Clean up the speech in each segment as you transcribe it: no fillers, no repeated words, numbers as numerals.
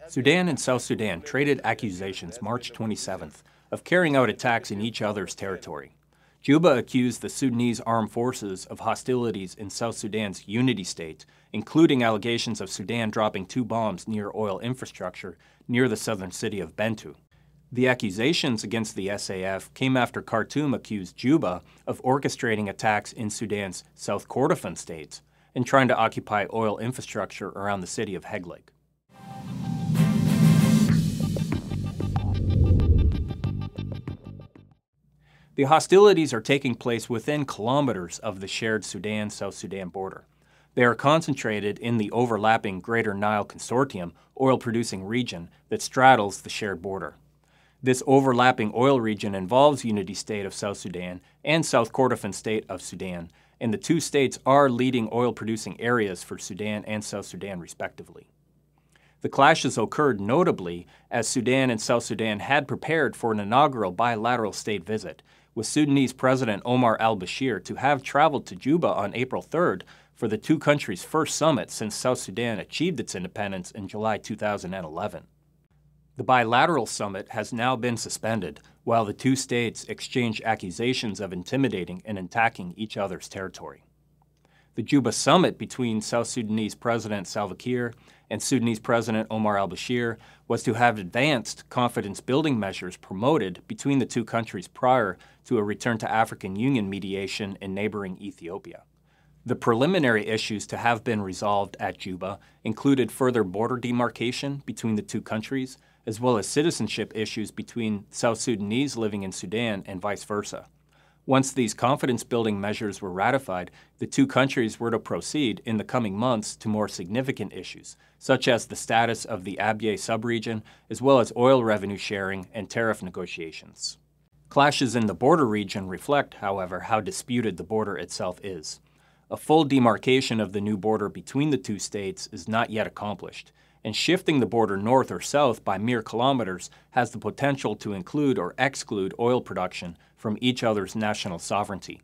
Sudan and South Sudan traded accusations March 27th of carrying out attacks in each other's territory. Juba accused the Sudanese armed forces of hostilities in South Sudan's unity state, including allegations of Sudan dropping 2 bombs near oil infrastructure near the southern city of Bentiu. The accusations against the SAF came after Khartoum accused Juba of orchestrating attacks in Sudan's South Kordofan state and trying to occupy oil infrastructure around the city of Heglig. The hostilities are taking place within kilometers of the shared Sudan-South Sudan border. They are concentrated in the overlapping Greater Nile Consortium oil-producing region that straddles the shared border. This overlapping oil region involves Unity State of South Sudan and South Kordofan State of Sudan, and the two states are leading oil-producing areas for Sudan and South Sudan respectively. The clashes occurred notably as Sudan and South Sudan had prepared for an inaugural bilateral state visit, with Sudanese President Omar al-Bashir to have traveled to Juba on April 3rd for the two countries' first summit since South Sudan achieved its independence in July 2011. The bilateral summit has now been suspended, while the two states exchange accusations of intimidating and attacking each other's territory. The Juba summit between South Sudanese President Salva Kiir and Sudanese President Omar al-Bashir was to have advanced confidence-building measures promoted between the two countries prior to a return to African Union mediation in neighboring Ethiopia. The preliminary issues to have been resolved at Juba included further border demarcation between the two countries, as well as citizenship issues between South Sudanese living in Sudan and vice versa. Once these confidence-building measures were ratified, the two countries were to proceed in the coming months to more significant issues, such as the status of the Abyei subregion, as well as oil revenue sharing and tariff negotiations. Clashes in the border region reflect, however, how disputed the border itself is. A full demarcation of the new border between the two states is not yet accomplished, and shifting the border north or south by mere kilometers has the potential to include or exclude oil production from each other's national sovereignty.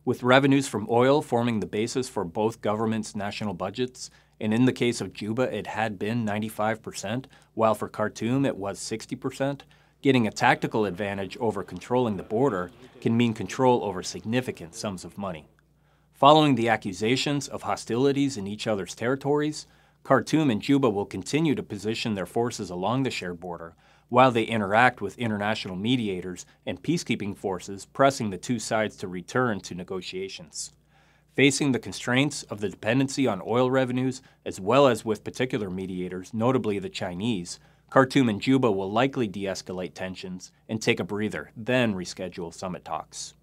With revenues from oil forming the basis for both governments' national budgets, and in the case of Juba it had been 95%, while for Khartoum it was 60%, getting a tactical advantage over controlling the border can mean control over significant sums of money. Following the accusations of hostilities in each other's territories, Khartoum and Juba will continue to position their forces along the shared border, while they interact with international mediators and peacekeeping forces pressing the two sides to return to negotiations. Facing the constraints of the dependency on oil revenues, as well as with particular mediators, notably the Chinese, Khartoum and Juba will likely de-escalate tensions and take a breather, then reschedule summit talks.